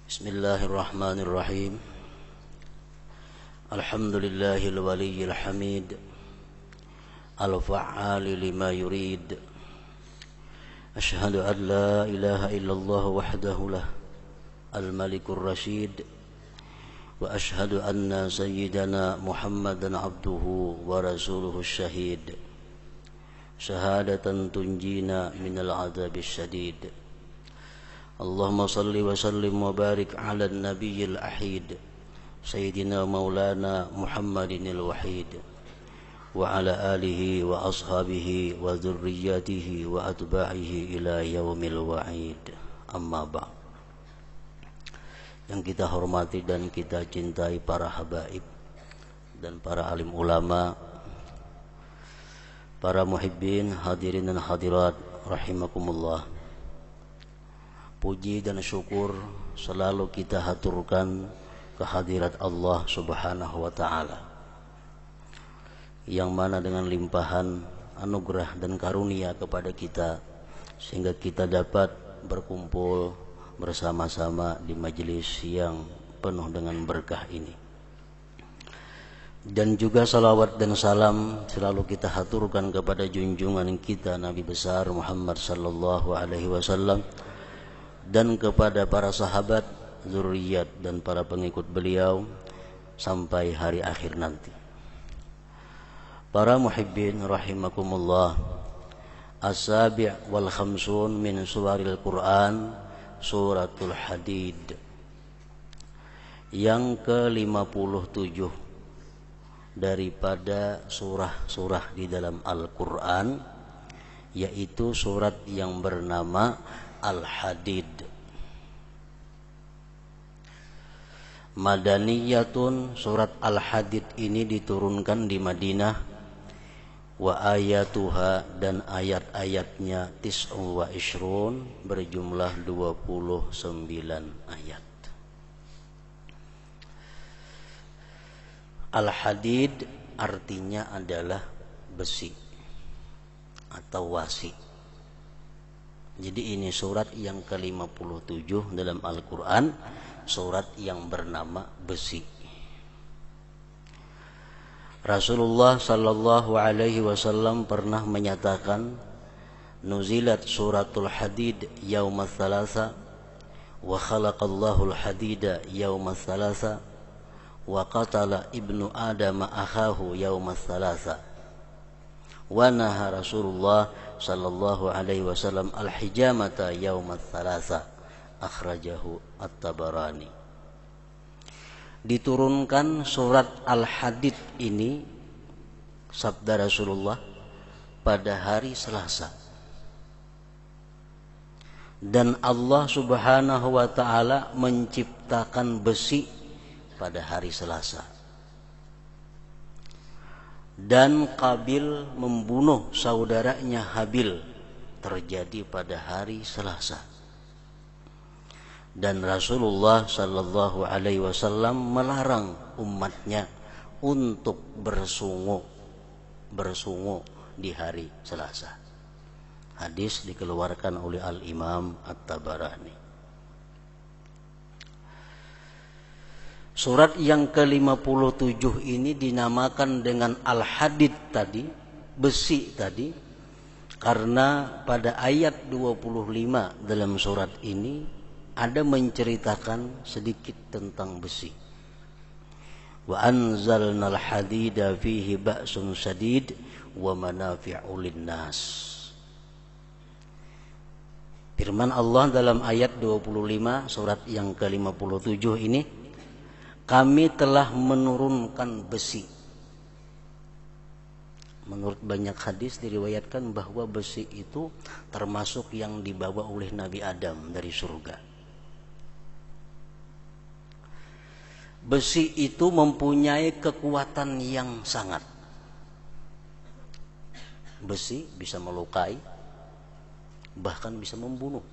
Bismillahirrahmanirrahim. Alhamdulillahil waliyil hamid, al-fa'ali lima yurid. Ashhadu an la ilaha illallah wahdahu lah, al-malikur rasyid. Wa ashhadu anna sayyidana Muhammadan abduhu wa rasuluhu syahid, syahadatan tunjina minal adabis syadid. Allahumma salli wa sallim wa barik ala nabiyyil ahid Sayyidina maulana Muhammadinil wahid wa ala alihi wa ashabihi wa dhurriyyatihi wa atba'ihi ila yaumil wa'id. Amma ba'd. Yang kita hormati dan kita cintai para habaib dan para alim ulama, para muhibbin, hadirin dan hadirat rahimakumullah. Puji dan syukur selalu kita haturkan kehadirat Allah Subhanahu wa ta'ala, yang mana dengan limpahan anugerah dan karunia kepada kita, sehingga kita dapat berkumpul bersama-sama di majelis yang penuh dengan berkah ini. Dan juga salawat dan salam selalu kita haturkan kepada junjungan kita Nabi besar Muhammad sallallahu alaihi wasallam, dan kepada para sahabat, zuriyat dan para pengikut beliau sampai hari akhir nanti. Para muhibbin rahimakumullah, as-sabi' wal khamsun min suwaril Quran, suratul Hadid, yang ke-57 daripada surah-surah di dalam Al-Quran, yaitu surat yang bernama Al-Hadid. Madaniyatun, surat Al-Hadid ini diturunkan di Madinah. Wa ayatuha, dan ayat-ayatnya tis'u wa ishrun, berjumlah 29 ayat. Al-Hadid artinya adalah besi atau wasi. Jadi ini surat yang ke-57 dalam Al-Quran, surat yang bernama besi. Rasulullah sallallahu alaihi wasallam pernah menyatakan, nuzilat suratul Hadid yaumas thalatha, wa khalaqallahu al-hadida yaumas thalatha, wa qatala ibnu Adam akhahu yaumas thalatha. Wa naha Rasulullah sallallahu alaihi wasallam al-hijamata yaumat thalatha, akhrajahu at-Tabarani. Diturunkan surat Al-Hadid ini, sabda Rasulullah, pada hari Selasa, dan Allah Subhanahu wa ta'ala menciptakan besi pada hari Selasa, dan Qabil membunuh saudaranya Habil terjadi pada hari Selasa. Dan Rasulullah sallallahu alaihi wasallam melarang umatnya untuk bersungu di hari Selasa. Hadis dikeluarkan oleh Al-Imam At-Tabarani. Surat yang ke-57 ini dinamakan dengan Al-Hadid tadi, besi tadi, karena pada ayat 25 dalam surat ini ada menceritakan sedikit tentang besi. Wa anzalnal hadida fihi ba'sun syadid wa manafi'u linnas. Firman Allah dalam ayat 25 surat yang ke-57 ini, kami telah menurunkan besi. Menurut banyak hadis diriwayatkan bahwa besi itu termasuk yang dibawa oleh Nabi Adam dari surga. Besi itu mempunyai kekuatan yang sangat. Besi bisa melukai, bahkan bisa membunuh.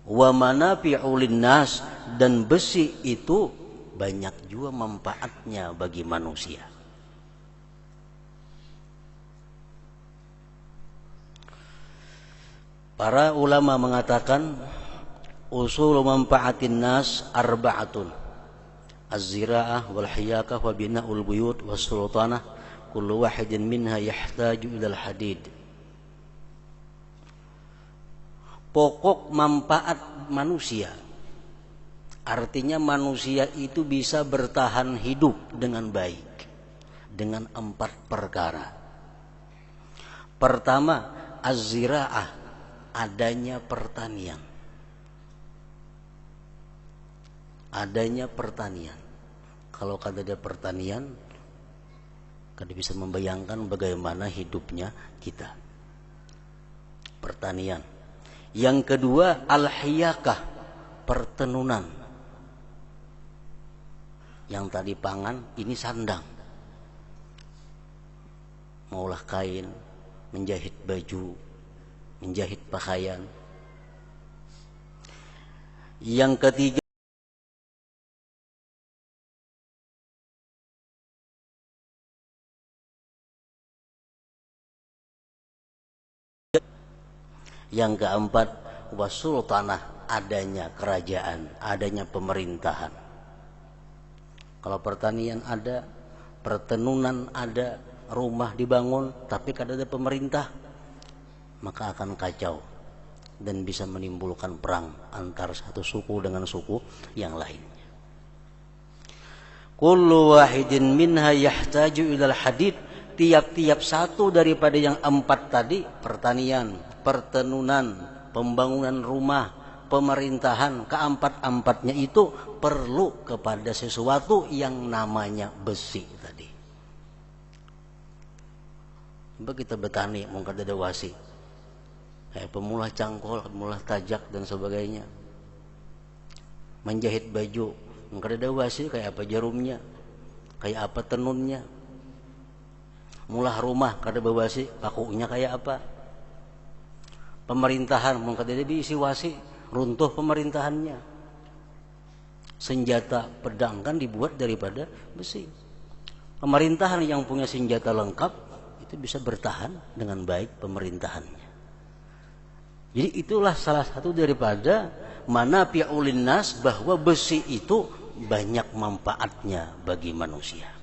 Wa manafi'u linnas, dan besi itu banyak juga manfaatnya bagi manusia. Para ulama mengatakan Usul manfaatin nas arba'atun. Az-zira'ah wal hiyakah wa bina'ul buyut was sultanah kullu wahidin minha yahtaju ilal hadid. Pokok manfaat manusia, artinya manusia itu bisa bertahan hidup dengan baik dengan 4 perkara. Pertama, az-zira'ah, adanya pertanian. Adanya pertanian. Kalau kada ada pertanian, kada bisa membayangkan bagaimana hidupnya kita. Pertanian. Yang kedua, al-hiyakah, pertenunan. Yang tadi pangan, ini sandang. Maulah kain, menjahit baju, menjahit pakaian. Yang ketiga, yang keempat, wasultanah, adanya kerajaan, adanya pemerintahan. Kalau pertanian ada, pertenunan ada, rumah dibangun, tapi kada ada pemerintah, maka akan kacau dan bisa menimbulkan perang antar satu suku dengan suku yang lainnya. Kullu wahidin minha yahtaju ilal hadid. Tiap-tiap satu daripada yang 4 tadi, pertanian, pertenunan, pembangunan rumah, pemerintahan, keempat-empatnya itu perlu kepada sesuatu yang namanya besi tadi. Coba kita bertani, mungkin ada wasi, kayak pemulah cangkol, pemulah tajak dan sebagainya. Menjahit baju, mungkin ada wasi, kayak apa jarumnya, kayak apa tenunnya. Mulah rumah, kada bawasi, pakunya kayak apa. Pemerintahan, mungkin ada diisi wasi, runtuh pemerintahannya. Senjata pedang kan dibuat daripada besi. Pemerintahan yang punya senjata lengkap itu bisa bertahan dengan baik pemerintahannya. Jadi itulah salah satu daripada manafi'ul linnas, bahwa besi itu banyak manfaatnya bagi manusia.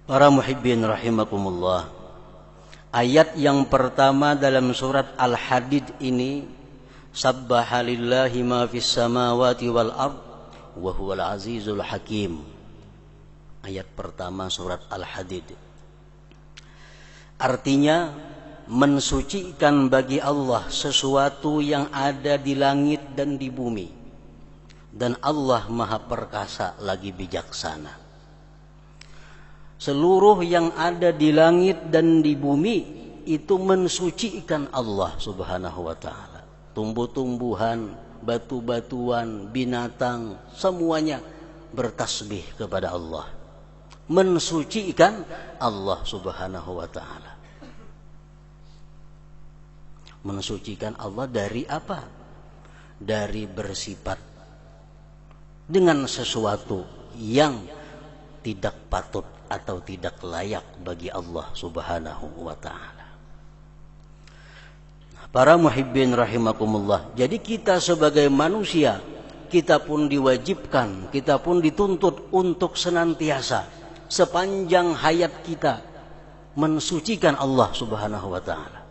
Para muhibbin rahimakumullah, ayat yang pertama dalam surat Al-Hadid ini, sabbaha lillahi ma fis samawati wal ard wa huwal azizul hakim. Ayat pertama surat Al-Hadid. Artinya mensucikan bagi Allah sesuatu yang ada di langit dan di bumi. Dan Allah Maha Perkasa lagi bijaksana. Seluruh yang ada di langit dan di bumi itu mensucikan Allah Subhanahu wa ta'ala. Tumbuh-tumbuhan, batu-batuan, binatang, semuanya bertasbih kepada Allah. Mensucikan Allah Subhanahu wa ta'ala. Mensucikan Allah dari apa? Dari bersifat dengan sesuatu yang tidak patut atau tidak layak bagi Allah Subhanahu wa ta'ala. Para muhibbin rahimakumullah, jadi kita sebagai manusia, kita pun diwajibkan, kita pun dituntut untuk senantiasa sepanjang hayat kita mensucikan Allah Subhanahu wa ta'ala.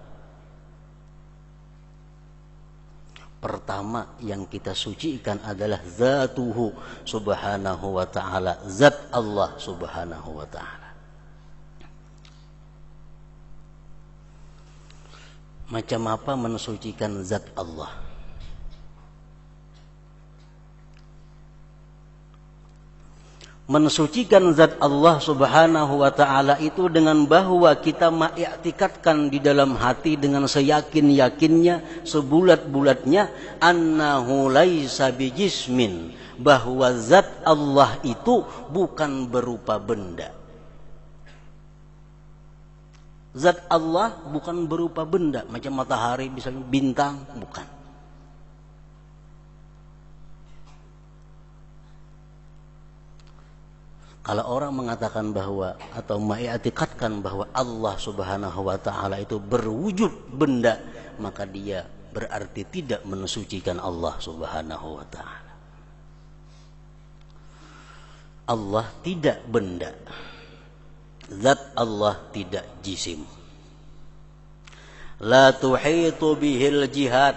Pertama yang kita sucikan adalah zatuhu subhanahu wa ta'ala, zat Allah Subhanahu wa ta'ala. Macam apa mensucikan zat Allah? Mensucikan zat Allah Subhanahu wa ta'ala itu dengan bahwa kita mengiktikadkan di dalam hati dengan seyakin-yakinnya, sebulat-bulatnya, annahu laisa bijismin, bahwa zat Allah itu bukan berupa benda. Zat Allah bukan berupa benda, macam matahari, misalnya bintang, bukan. Kalau orang mengatakan bahwa atau mengiktikadkan bahwa Allah Subhanahu wa taala itu berwujud benda, maka dia berarti tidak mensucikan Allah Subhanahu wa taala. Allah tidak benda. Zat Allah tidak jisim. La tuhitu bihil jihad.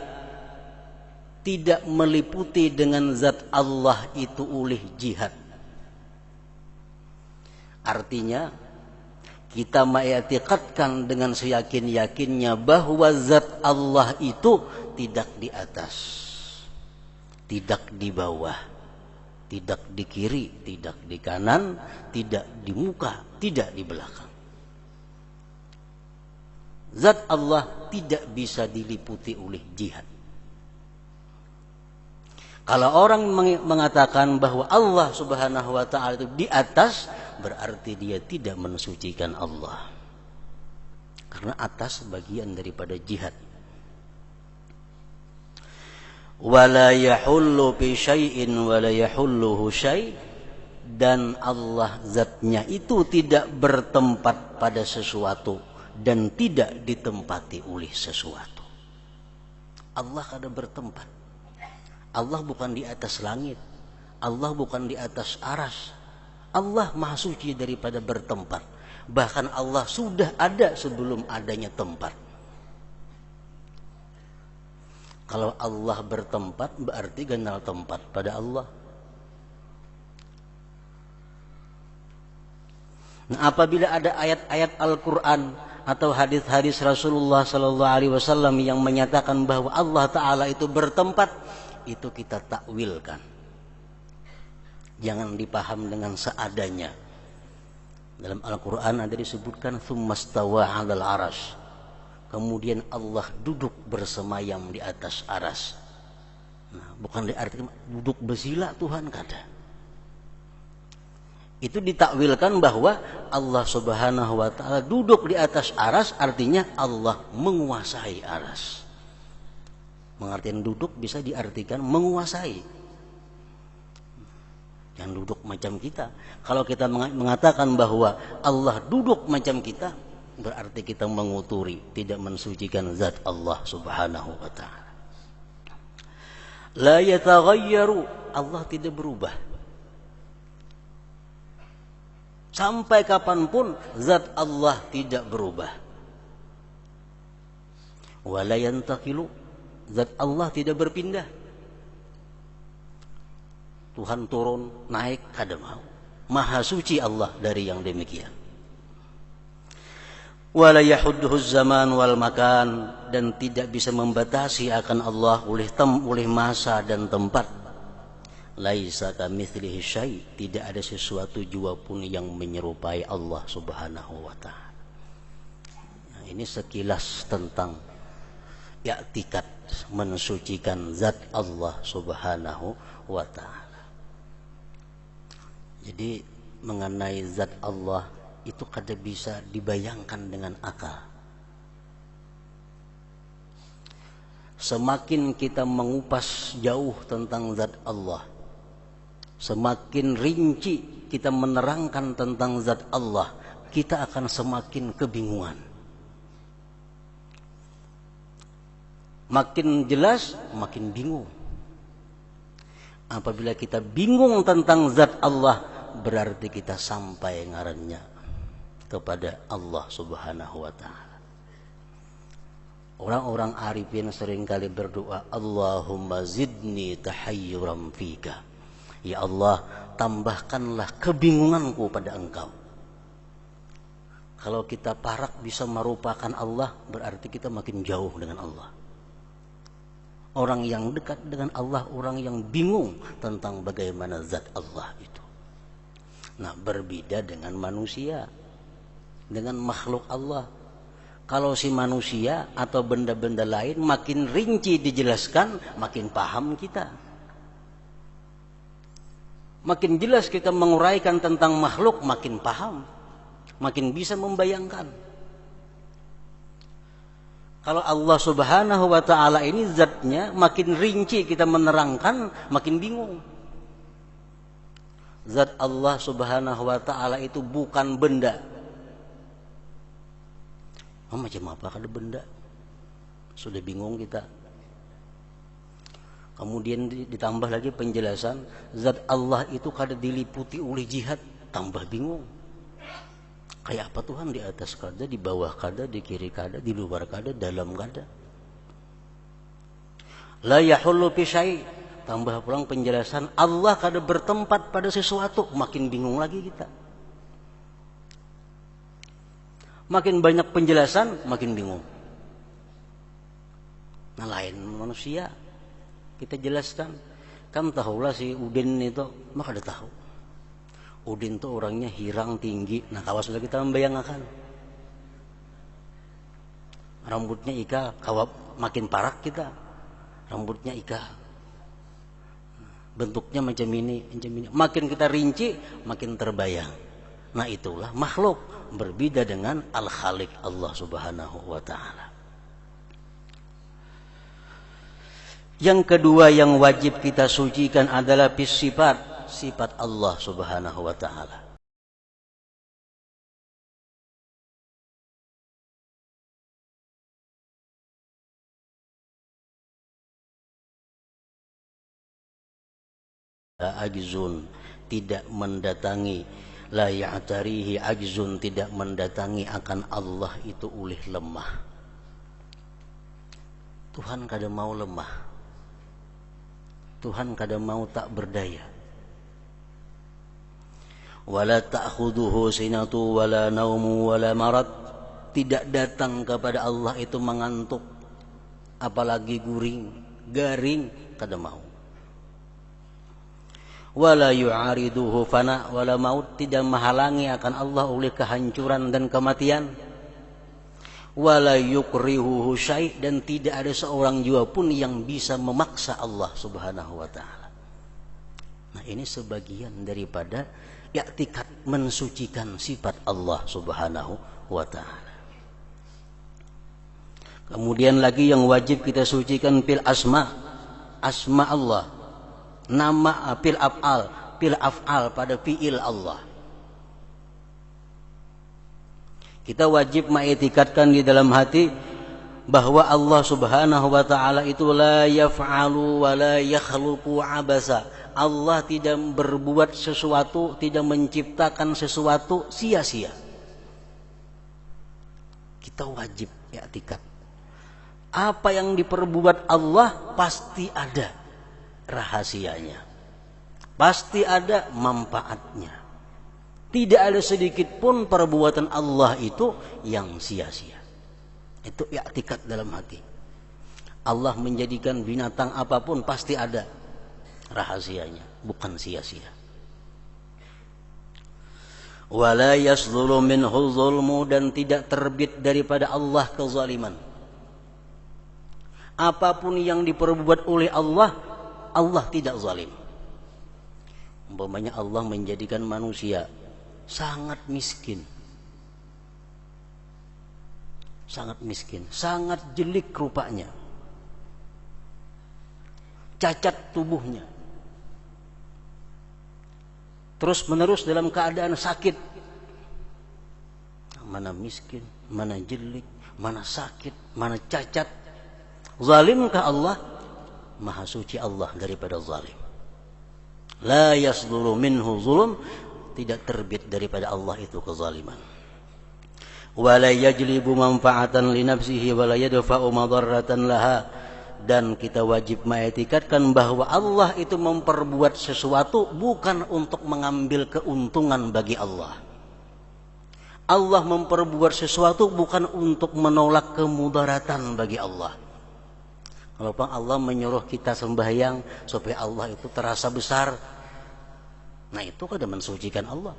Tidak meliputi dengan zat Allah itu oleh jihad. Artinya kita mengiktikadkan dengan seyakin-yakinnya bahwa zat Allah itu tidak di atas, tidak di bawah, tidak di kiri, tidak di kanan, tidak di muka, tidak di belakang. Zat Allah tidak bisa diliputi oleh jihad. Kalau orang mengatakan bahwa Allah Subhanahu wa taala itu di atas, berarti dia tidak mensucikan Allah. Karena atas bagian daripada jihad. Wala yahullu bi syai'in wala yahulluhu syai', dan Allah zatnya itu tidak bertempat pada sesuatu dan tidak ditempati oleh sesuatu. Allah kada bertempat. Allah bukan di atas langit. Allah bukan di atas aras. Allah maha suci daripada bertempat. Bahkan Allah sudah ada sebelum adanya tempat. Kalau Allah bertempat berarti kenal tempat pada Allah. Nah, apabila ada ayat-ayat Al-Quran atau hadis-hadis Rasulullah SAW yang menyatakan bahwa Allah Ta'ala itu bertempat, itu kita takwilkan. Jangan dipaham dengan seadanya. Dalam Al-Quran ada disebutkan tsummastawa 'alal arsy. Kemudian Allah duduk bersemayam di atas aras. Nah, bukan diartikan duduk bersila Tuhan kada. Itu ditakwilkan bahwa Allah Subhanahu wa taala duduk di atas aras, artinya Allah menguasai aras. Pengertian duduk bisa diartikan menguasai. Yang duduk macam kita. Kalau kita mengatakan bahwa Allah duduk macam kita, berarti kita menguturi, tidak mensucikan zat Allah Subhanahu wa taala. La yataghayyaru, Allah tidak berubah. Sampai kapanpun zat Allah tidak berubah. Wa la yantaqilu, zat Allah tidak berpindah. Tuhan turun, naik, kada mau. Maha suci Allah dari yang demikian. Wala yahudduhu zaman wal makan, dan tidak bisa membatasi akan Allah oleh masa dan tempat. Laisa kamitslihi syai', tidak ada sesuatu jua pun yang menyerupai Allah Subhanahu wa taala. Nah, ini sekilas tentang i'tikad mensucikan zat Allah Subhanahu wa taala. Jadi mengenai zat Allah itu kada bisa dibayangkan dengan akal. Semakin kita mengupas jauh tentang zat Allah, semakin rinci kita menerangkan tentang zat Allah, kita akan semakin kebingungan. Makin jelas, makin bingung. Apabila kita bingung tentang zat Allah, berarti kita sampai ngarannya kepada Allah Subhanahu wa taala. Orang-orang arifin seringkali berdoa, Allahumma zidni tahayyuran fika. Ya Allah, tambahkanlah kebingunganku pada Engkau. Kalau kita parak bisa merupakan Allah, berarti kita makin jauh dengan Allah. Orang yang dekat dengan Allah, orang yang bingung tentang bagaimana zat Allah itu. Nah, berbeda dengan manusia, dengan makhluk Allah. Kalau si manusia atau benda-benda lain makin rinci dijelaskan, makin paham kita. Makin jelas kita menguraikan tentang makhluk, makin paham, makin bisa membayangkan. Kalau Allah Subhanahu wa taala ini zatnya makin rinci kita menerangkan, makin bingung. Zat Allah subhanahu wa ta'ala itu bukan benda. Macam apa kada benda? Sudah bingung kita. Kemudian ditambah lagi penjelasan, zat Allah itu kada diliputi oleh jihad, tambah bingung. Kayak apa Tuhan? Di atas kada, di bawah kada, di kiri kada, di luar kada, dalam kada. La yahullu fi syai'. Tambah pulang penjelasan, Allah kada bertempat pada sesuatu, makin bingung lagi kita. Makin banyak penjelasan, makin bingung. Nah, lain manusia. Kita jelaskan. Kan tahulah si Udin itu, maka ada tahu. Udin itu orangnya hirang tinggi. Nah, kalau sudah kita membayangkan. Rambutnya ika, kawap makin parak kita. Rambutnya ika. Bentuknya macam ini, macam ini. Makin kita rinci, makin terbayang. Nah, itulah makhluk berbeda dengan Al-Khaliq Allah Subhanahu wa ta'ala. Yang kedua yang wajib kita sucikan adalah sifat Allah Subhanahu wa ta'ala. Ajzun, tidak mendatangi, la ya'tarihi ajzun, tidak mendatangi akan Allah itu oleh lemah. Tuhan kada mau lemah. Tuhan kada mau tak berdaya. Wala ta'khuduhu sinatu wala naumu wala marad. Tidak datang kepada Allah itu mengantuk, apalagi garing kada mau. Wala yu'ariduhu fana wala maut, tidak menghalangi akan Allah oleh kehancuran dan kematian. Wala yukrihuhu syai', dan tidak ada seorang jua pun yang bisa memaksa Allah Subhanahu wa ta'ala. Nah, ini sebagian daripada i'tikad mensucikan sifat Allah Subhanahu wa ta'ala. Kemudian lagi yang wajib kita sucikan fil asma Allah. Nama fil af'al pada fi'il Allah. Kita wajib mengiktikadkan di dalam hati bahwa Allah Subhanahu wa ta'ala itu la yaf'alu wa la yakhluqu abasa. Allah tidak berbuat sesuatu, tidak menciptakan sesuatu sia-sia. Kita wajib i'tikad. Apa yang diperbuat Allah pasti ada rahasianya, pasti ada manfaatnya. Tidak ada sedikit pun perbuatan Allah itu yang sia-sia. Itu i'tikad dalam hati. Allah menjadikan binatang apapun pasti ada rahasianya, bukan sia-sia. Wala yasdhulu minhu zulmu, dan tidak terbit daripada Allah kezaliman. Apapun yang diperbuat oleh Allah tidak zalim. Umpamanya Allah menjadikan manusia sangat miskin, sangat jelek rupanya, cacat tubuhnya, terus menerus dalam keadaan sakit. Mana miskin, mana jelek, mana sakit, mana cacat. Zalimkah Allah? Maha suci Allah daripada zalim. La yasduru minhu zulm, tidak terbit daripada Allah itu kezaliman. Wa la yajlibu manfaatan li nafsihi wa la yadfa'u madarratan laha, dan kita wajib mengiktikadkan bahwa Allah itu memperbuat sesuatu bukan untuk mengambil keuntungan bagi Allah. Allah memperbuat sesuatu bukan untuk menolak kemudaratan bagi Allah. Kalau Allah menyuruh kita sembahyang supaya Allah itu terasa besar, nah itu kada mensucikan Allah.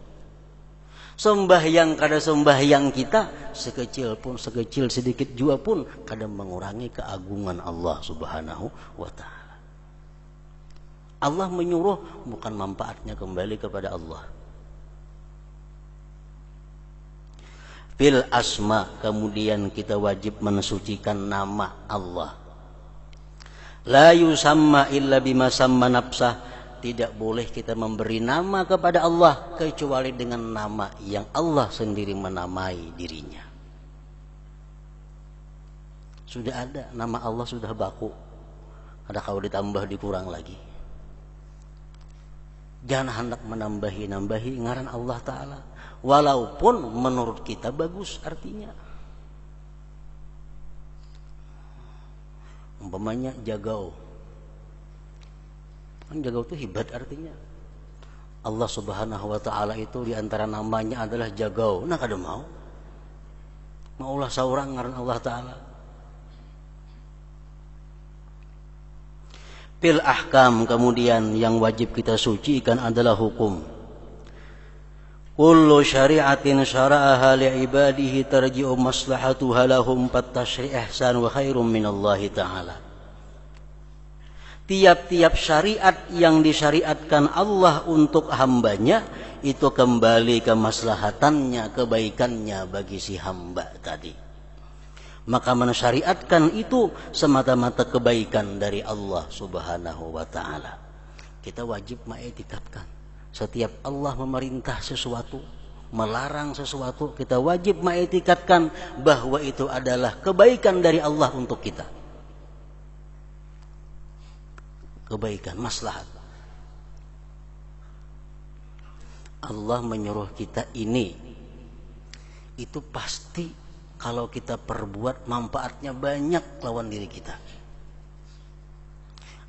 Sembahyang kada sembahyang kita sekecil sedikit jua pun kada mengurangi keagungan Allah Subhanahu wa ta'ala. Allah menyuruh bukan manfaatnya kembali kepada Allah. Fil asma, kemudian kita wajib mensucikan nama Allah. La yusamma illa bima samma nafsah, tidak boleh kita memberi nama kepada Allah kecuali dengan nama yang Allah sendiri menamai dirinya. Sudah ada nama Allah, sudah baku. Ada kalau ditambah dikurang lagi. Jangan hendak menambahi ngaran Allah Ta'ala, walaupun menurut kita bagus artinya. Umpamanya Jagau, kan Jagau itu hebat artinya. Allah Subhanahu wa Ta'ala itu diantara namanya adalah Jagau. Nah kada maulah seorang ngaran Allah Ta'ala. Fil ahkam, kemudian yang wajib kita sucikan adalah hukum. Kullu syari'atin syara'aha li'ibadihi tarji'u maslahatuha lahum fattashri' ihsan wa khairum minallahi ta'ala. Tiap-tiap syariat yang disyariatkan Allah untuk hambanya itu kembali ke maslahatannya, kebaikannya bagi si hamba tadi. Maka mensyariatkan itu semata-mata kebaikan dari Allah Subhanahu wa Ta'ala. Kita wajib mengiktikadkan. Setiap Allah memerintah sesuatu, melarang sesuatu, kita wajib mengiktikadkan bahwa itu adalah kebaikan dari Allah untuk kita. Kebaikan, maslahat. Allah menyuruh kita ini, itu pasti kalau kita perbuat manfaatnya banyak lawan diri kita.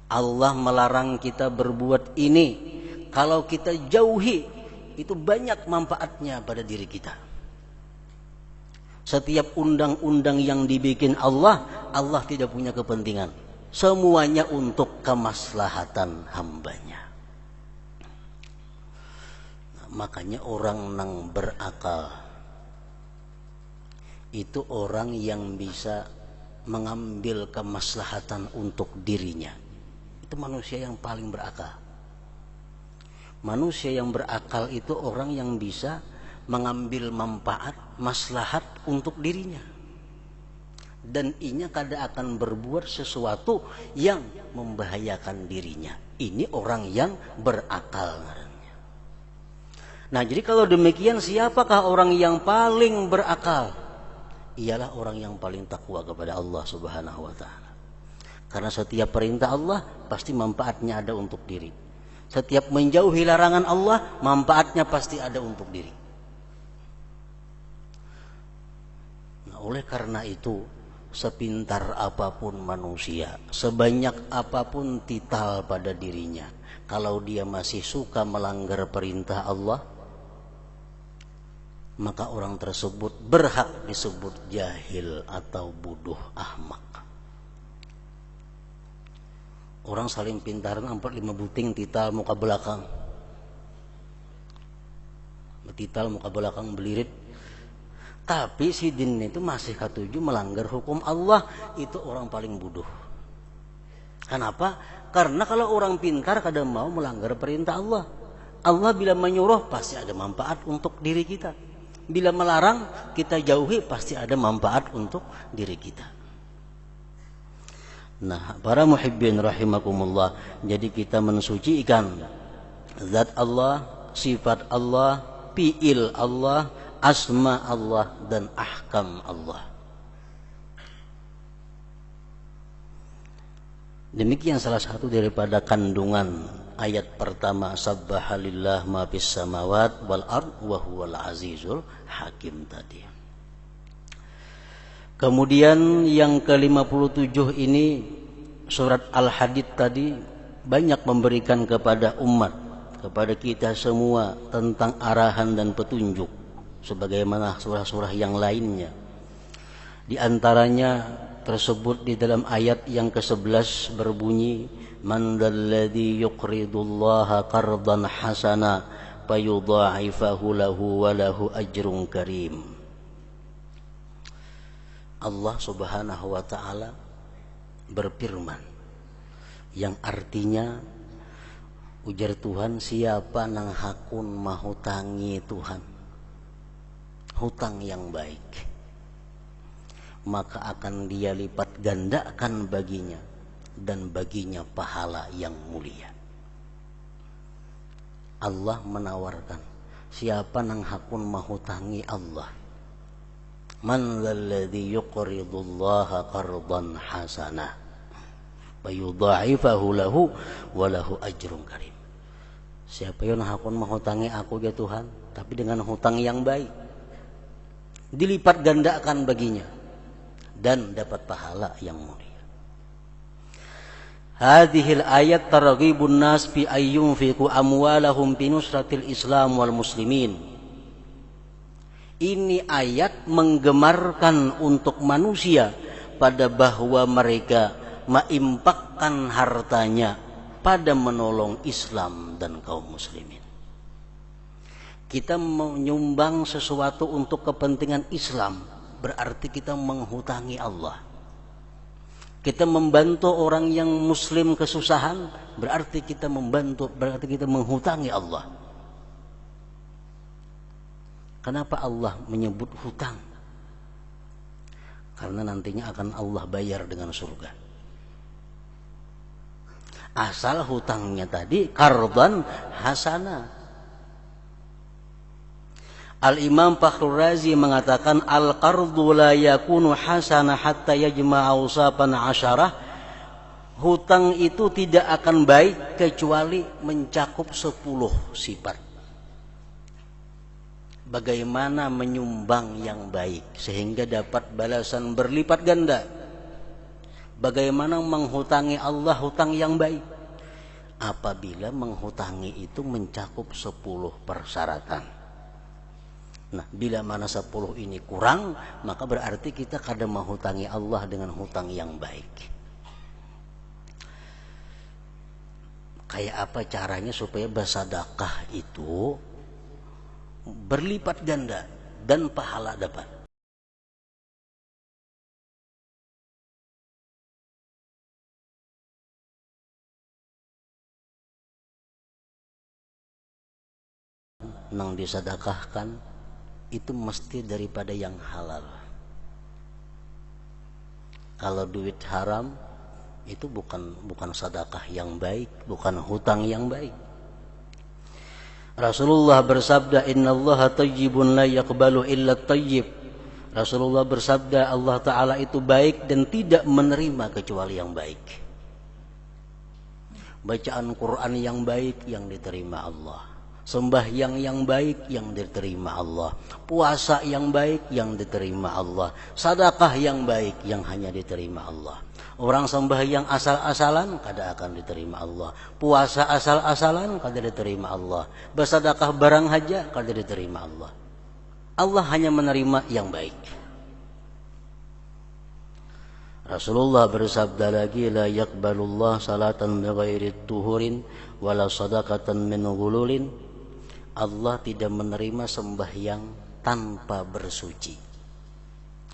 Allah melarang kita berbuat ini, kalau kita jauhi itu banyak manfaatnya pada diri kita. Setiap undang-undang yang dibikin Allah tidak punya kepentingan. Semuanya untuk kemaslahatan hambanya. Nah, makanya orang nang berakal itu orang yang bisa mengambil kemaslahatan untuk dirinya. Itu manusia yang paling berakal. Manusia yang berakal itu orang yang bisa mengambil manfaat, maslahat untuk dirinya. Dan inya kada akan berbuat sesuatu yang membahayakan dirinya. Ini orang yang berakal. Nah, jadi kalau demikian, siapakah orang yang paling berakal? Ialah orang yang paling takwa kepada Allah Subhanahu wa Ta'ala. Karena setiap perintah Allah pasti manfaatnya ada untuk diri. Setiap menjauhi larangan Allah, manfaatnya pasti ada untuk diri. Nah, oleh karena itu, sepintar apapun manusia, sebanyak apapun titel pada dirinya, kalau dia masih suka melanggar perintah Allah, maka orang tersebut berhak disebut jahil atau bodoh, ahmak. Orang saling pintaran 4-5 buting tital muka belakang. Tital muka belakang belirit. Tapi si din itu masih katuju melanggar hukum Allah, itu orang paling bodoh. Kenapa? Karena kalau orang pintar kada mau melanggar perintah Allah. Allah bila menyuruh pasti ada manfaat untuk diri kita. Bila melarang kita jauhi pasti ada manfaat untuk diri kita. Nah, para muhibbin rahimakumullah, jadi kita mensucikan zat Allah, sifat Allah, fi'il Allah, asma Allah, dan ahkam Allah. Demikian salah satu daripada kandungan ayat pertama, sabbahalillah ma fis samawat wal ard wa huwal azizul hakim tadi. Kemudian yang ke-57 ini surat Al-Hadid tadi banyak memberikan kepada umat, kepada kita semua tentang arahan dan petunjuk sebagaimana surah-surah yang lainnya. Di antaranya tersebut di dalam ayat yang ke-11 berbunyi, man dzalladzi yuqridullaha qardan hasana fayudha'ifahu lahu wa lahu ajrun karim. Allah Subhanahu wa Ta'ala berfirman yang artinya, ujar Tuhan, siapa nang hakun mahutangi Tuhan hutang yang baik, maka akan dia lipat gandakan baginya dan baginya pahala yang mulia. Allah menawarkan, siapa nang hakun mahutangi Allah? Man dzalladzi yuqridullaha qardan hasanah fayudha'ifahu lahu wa lahu ajrun karim. Siapa yang hakun menghutangi aku ya Tuhan, tapi dengan hutang yang baik, dilipat gandakan baginya dan dapat pahala yang mulia. Hadhil ayat targhibun nas fi ayyunfiqu amwalahum fi nusratil Islam wal muslimin. Ini ayat menggemarkan untuk manusia pada bahwa mereka menginfakkan hartanya pada menolong Islam dan kaum muslimin. Kita menyumbang sesuatu untuk kepentingan Islam, berarti kita menghutangi Allah. Kita membantu orang yang muslim kesusahan, berarti kita menghutangi Allah. Kenapa Allah menyebut hutang? Karena nantinya akan Allah bayar dengan surga. Asal hutangnya tadi qardan hasanah. Al-Imam Fakhrul Razi mengatakan al-qardu la yakunu hasana hatta yajma'a awsapan asyarah. Hutang itu tidak akan baik kecuali mencakup 10 sifat. Bagaimana menyumbang yang baik sehingga dapat balasan berlipat ganda? Bagaimana menghutangi Allah hutang yang baik? Apabila menghutangi itu mencakup 10 persyaratan. Nah, bila mana 10 ini kurang, maka berarti kita kadang menghutangi Allah dengan hutang yang baik. Kayak apa caranya supaya bersedekah itu berlipat ganda dan pahala dapat? Nang disedekahkan itu mesti daripada yang halal. Kalau duit haram itu bukan sedekah yang baik, bukan hutang yang baik. Rasulullah bersabda, innallaha thayyibun la yaqbalu illa thayyib. Rasulullah bersabda, Allah Ta'ala itu baik dan tidak menerima kecuali yang baik. Bacaan Quran yang baik yang diterima Allah. Sembahyang yang baik yang diterima Allah. Puasa yang baik yang diterima Allah. Sedekah yang baik yang hanya diterima Allah. Orang sembahyang asal-asalan kada akan diterima Allah. Puasa asal-asalan kada diterima Allah. Bersedekah barang haja kada diterima Allah. Allah hanya menerima yang baik. Rasulullah bersabda lagi, la yaqbalullah salatan bighairi tuhurin wala sadaqatan min ghululin. Allah tidak menerima sembahyang tanpa bersuci.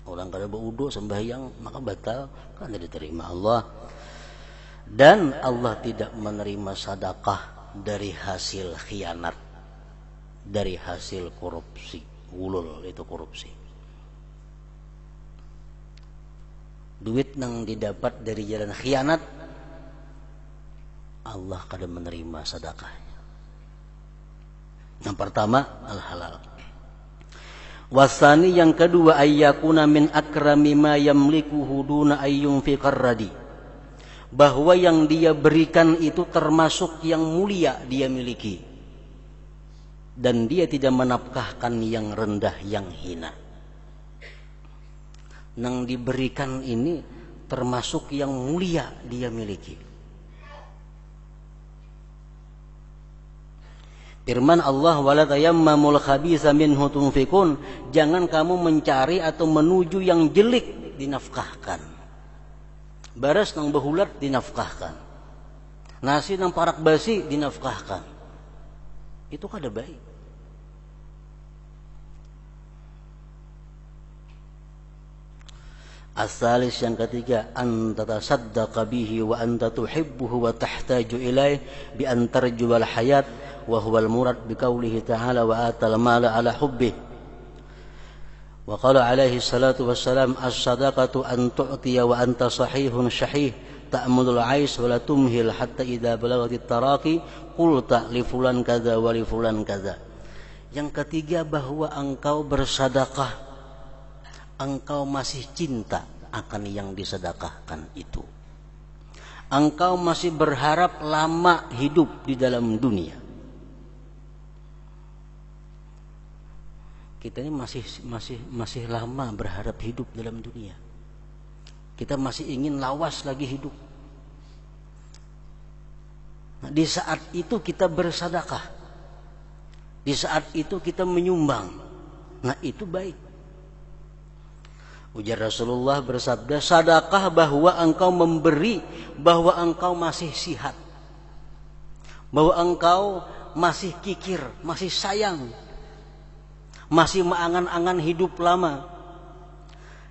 Orang kada berwudu sembahyang maka batal, kan tidak diterima Allah. Dan Allah tidak menerima sedekah dari hasil khianat, dari hasil korupsi. Gulul itu korupsi. Duit yang didapat dari jalan khianat, Allah kada menerima sedekahnya. Yang pertama al-halal. Wasani yang kedua ayyakuna min akrami ma yamlikuhu duna ayyunfiqar radi. Bahwa yang dia berikan itu termasuk yang mulia dia miliki. Dan dia tidak menafkahkan yang rendah, yang hina. Yang diberikan ini termasuk yang mulia dia miliki. Firman Allah, wala tayammamul khabitha minhu tunfikun. Jangan kamu mencari atau menuju yang jelek dinafkahkan. Baras nang behulat dinafkahkan. Nasi nang parak basi dinafkahkan. Itu kada baik. As-salis yang ketiga, anta tasaddaqa bihi wa anta tuhibbuhu wa tahtaju ilaih bi an tarjual hayat wa huwal murad biqaulihi ta'ala wa atal mala ala hubbih. Wa qala alaihi salatu wassalam as-sadaqatu an tu'tiya wa anta sahihun syahih ta'mudul ais wa la tumhil hatta idza balagatit taraqi qulta li fulan kadza wa li fulan kadza. Yang ketiga, bahwa engkau bersedekah, engkau masih cinta akan yang disedekahkan itu. Engkau masih berharap lama hidup di dalam dunia. Kita ini masih lama berharap hidup dalam dunia. Kita masih ingin lawas lagi hidup. Nah, di saat itu kita bersedekah. Di saat itu kita menyumbang. Nah, itu baik. Ujar Rasulullah bersabda, sedekah bahwa engkau memberi, bahwa engkau masih sihat, bahwa engkau masih kikir, masih sayang, masih mengangan-angan hidup lama.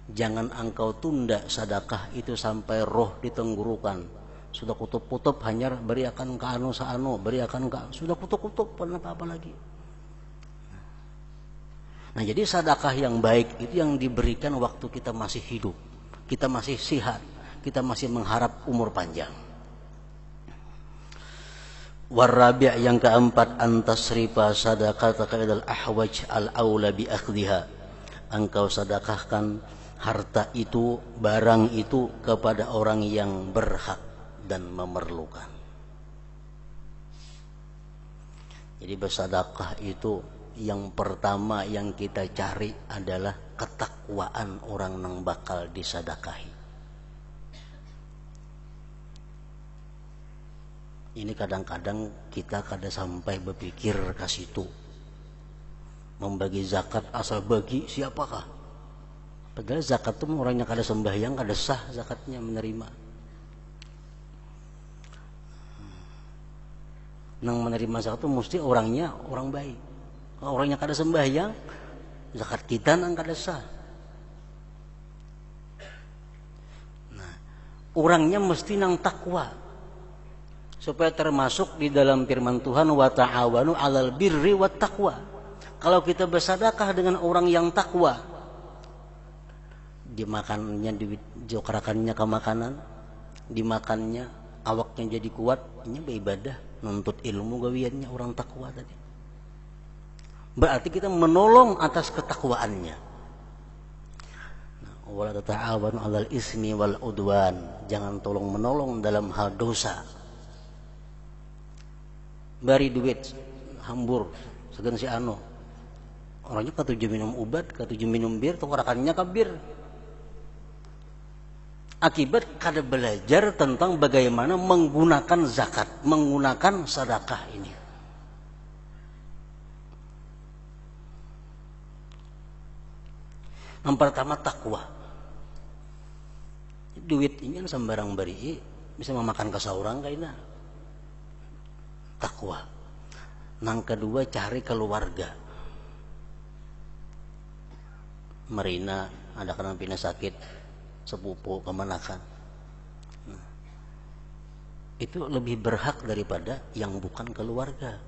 Jangan engkau tunda sedekah itu sampai roh di tenggorokan. Sudah kutub-kutub hanyar, beriakan ke anu saanu, beriakan ke, sudah kutub-kutub, apa-apa lagi. Nah, jadi sedekah yang baik itu yang diberikan waktu kita masih hidup, kita masih sehat, kita masih mengharap umur panjang. Warabi' yang keempat, antasrifa sadaqataka ilal ahwaj al-aula bi akhdhiha. Engkau sedekahkan harta itu, barang itu kepada orang yang berhak dan memerlukan. Jadi bersedekah itu yang pertama yang kita cari adalah ketakwaan orang yang bakal disedekahi. Ini kadang-kadang kita kada sampai berpikir ke situ. Membagi zakat asal bagi siapakah? Padahal zakat itu orangnya kada sembahyang, kada sah zakatnya menerima. Nang menerima zakat itu mesti orangnya orang baik. Orangnya kada sembahyang, zakat kita nang kada sah. Nah, orangnya mesti nang takwa, supaya termasuk di dalam firman Tuhan, wa ta'awanu 'alal birri wat taqwa. Kalau kita bersedekah dengan orang yang takwa, dimakannya, dijokrakannya ke makanan, dimakannya, awaknya jadi kuat, ini beribadah, nuntut ilmu gawiannya orang takwa tadi. Berarti kita menolong atas ketakwaannya. Wala tata'awanu 'alal ismi wal udwan. Jangan tolong menolong dalam hal dosa. Bari duit hambur segan si anu. Orangnya katuju minum obat, katuju minum bir, tukarakannya ke bir. Akibat kada belajar tentang bagaimana menggunakan zakat, menggunakan sedekah ini. Yang pertama takwa. Duit ini kan sembarang beri, bisa memakan ke seorang kaina. Takwa. Yang kedua, cari keluarga. Marina ada kena pina sakit, sepupu kemanakan. Nah, itu lebih berhak daripada yang bukan keluarga.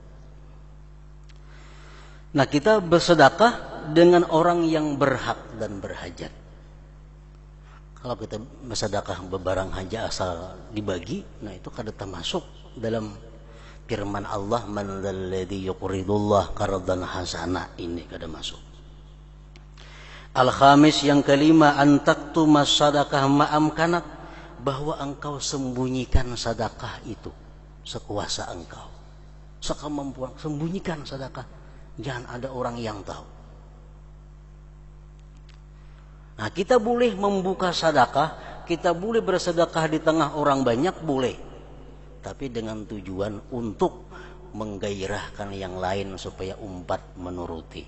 Nah, kita bersedekah dengan orang yang berhak dan berhajat. Kalau kita bersedekah bebarang haja asal dibagi, nah itu kada termasuk dalam firman Allah, man dzalladzi yuqridullah qardan hasana, ini kada masuk. Al-khamis yang kelima, antaktuma sadaqah ma'amkanat, bahwa engkau sembunyikan sedekah itu sekuasa engkau, sekemampuan, sembunyikan sedekah. Jangan ada orang yang tahu. Nah, kita boleh membuka sedekah, kita boleh bersedekah di tengah orang banyak, boleh. Tapi dengan tujuan untuk menggairahkan yang lain supaya umat menuruti.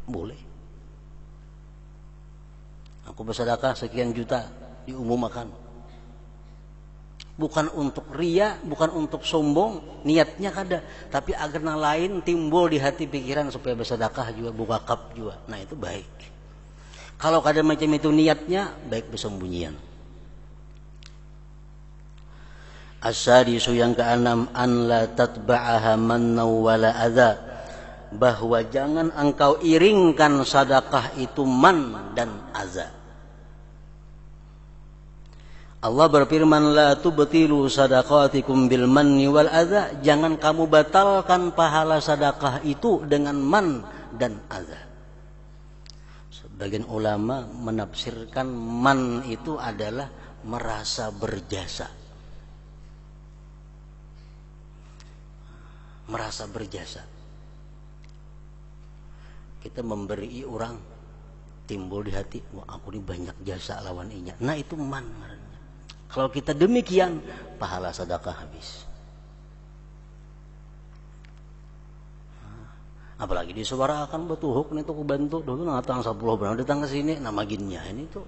Boleh. Aku bersedekah sekian juta, diumumkan. Bukan untuk ria, bukan untuk sombong, niatnya kada, tapi agar yang lain timbul di hati pikiran supaya bersedekah juga, buka kap juga. Nah, itu baik. Kalau kada macam itu niatnya, baik bersembunyian. As-sadisu yang keenam, an la tatba'aha manna wala adza, bahwa jangan engkau iringkan sedekah itu man dan adza. Allah berfirman, la tubtilu sadaqatikum bil manni wal adza, jangan kamu batalkan pahala sedekah itu dengan man dan adza. Sebagian ulama menafsirkan man itu adalah merasa berjasa. Merasa berjasa. Kita memberi orang, timbul di hati, wah aku ini banyak jasa lawan inya. Nah itu man. Kalau kita demikian, pahala sedekah habis. Apalagi disuarakan betuhuk nih tuh bantu dulu natang 10 benar datang ke sini nama ginnya ini tuh.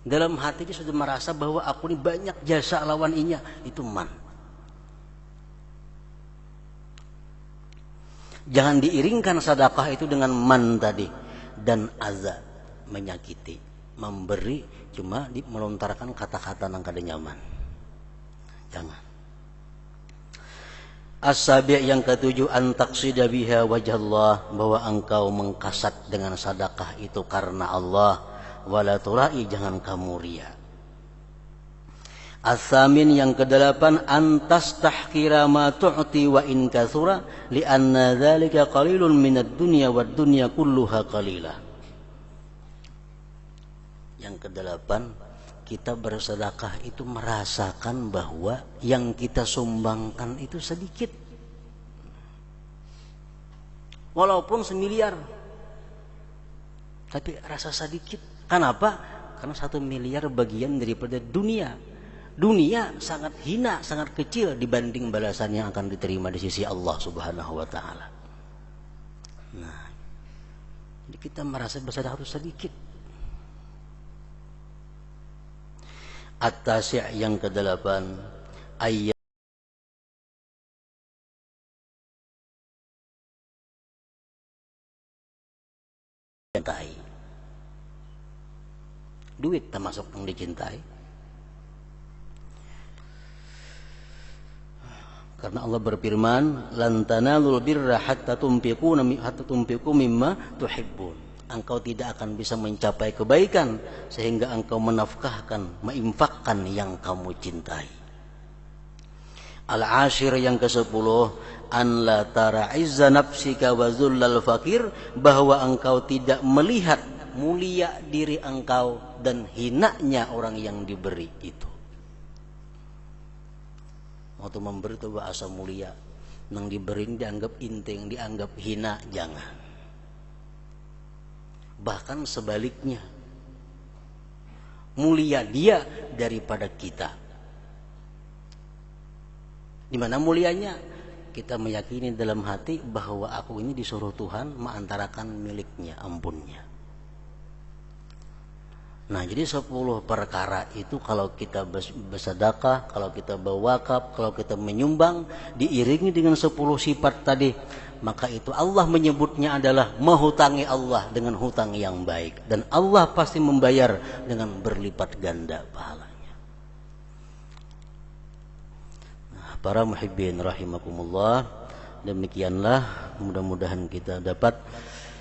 Dalam hati dia sudah merasa bahwa aku ini banyak jasa lawan inya, itu man. Jangan diiringkan sedekah itu dengan man tadi dan azza, menyakiti, memberi cuma melontarkan kata-kata yang kada nyaman. Jangan. As-sabi' yang ketujuh, an taqsida biha wajhallah, bahwa engkau mengkasat dengan sedekah itu karena Allah, wala turai, jangan kamu riya. As-samin yang kedelapan, an tastahqira ma tu'ti wa in katsura li anna dzalika qalilun minad dunya wad dunya kulluha qalilah. Yang kedelapan, kita bersedekah itu merasakan bahwa yang kita sumbangkan itu sedikit. Walaupun 1 miliar, tapi rasa sedikit. Kenapa? Karena 1 miliar bagian daripada dunia. Dunia sangat hina, sangat kecil dibanding balasan yang akan diterima di sisi Allah Subhanahu wa taala. Nah, jadi kita merasa bersedekah itu sedikit. At-tasi' yang kedelapan, ayat cintai. Duit termasuk yang dicintai. Karena Allah berfirman, lan tanalul birra hatta tunfiqu mimma tuhibbun. Engkau tidak akan bisa mencapai kebaikan sehingga engkau menafkahkan, menginfakkan yang kamu cintai. Al-ashir yang ke-10, an la tara izza nafsika wa zullal fakir, bahwa engkau tidak melihat mulia diri engkau dan hinanya orang yang diberi itu. Waktu memberi itu bahasa mulia, yang diberi dianggap inting, dianggap hina, jangan. Bahkan sebaliknya, mulia dia daripada kita. Di mana mulianya? Kita meyakini dalam hati bahwa aku ini disuruh Tuhan mengantarakan miliknya, ampunnya. Nah, jadi 10 perkara itu kalau kita bersedekah, kalau kita berwakaf, kalau kita menyumbang, diiringi dengan 10 sifat tadi, maka itu Allah menyebutnya adalah menghutangi Allah dengan hutang yang baik, dan Allah pasti membayar dengan berlipat ganda pahalanya. Nah, para muhibbin rahimakumullah, demikianlah mudah-mudahan kita dapat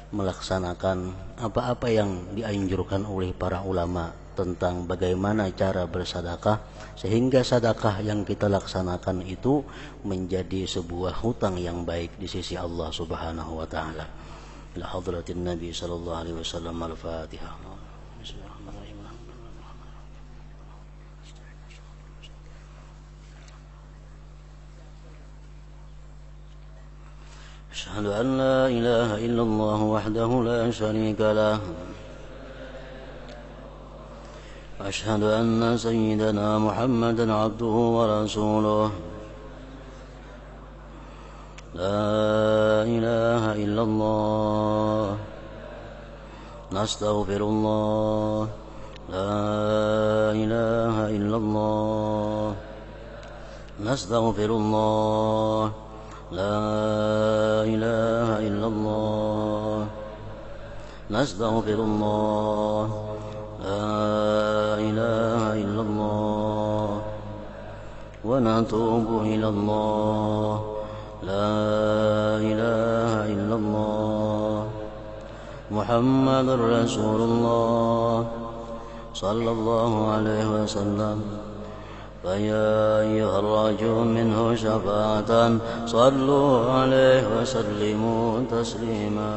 melaksanakan apa-apa yang dianjurkan oleh para ulama tentang bagaimana cara bersedekah, sehingga sedekah yang kita laksanakan itu menjadi sebuah hutang yang baik di sisi Allah Subhanahu wa taala. Ila hadratin Nabi sallallahu alaihi wasallam. Al-Fatihah. Bismillahirrahmanirrahim. Asyhadu an la ilaha illallah wahdahu la syarika lah. أشهد أن سيدنا محمدا عبده ورسوله لا إله إلا الله نستغفر الله لا إله إلا الله نستغفر الله لا إله إلا الله نستغفر الله لا إله إلا الله ونتوب إلى الله لا إله إلا الله محمد رسول الله صلى الله عليه وسلم فيا أيها الراجون منه شفاعة صلوا عليه وسلموا تسليما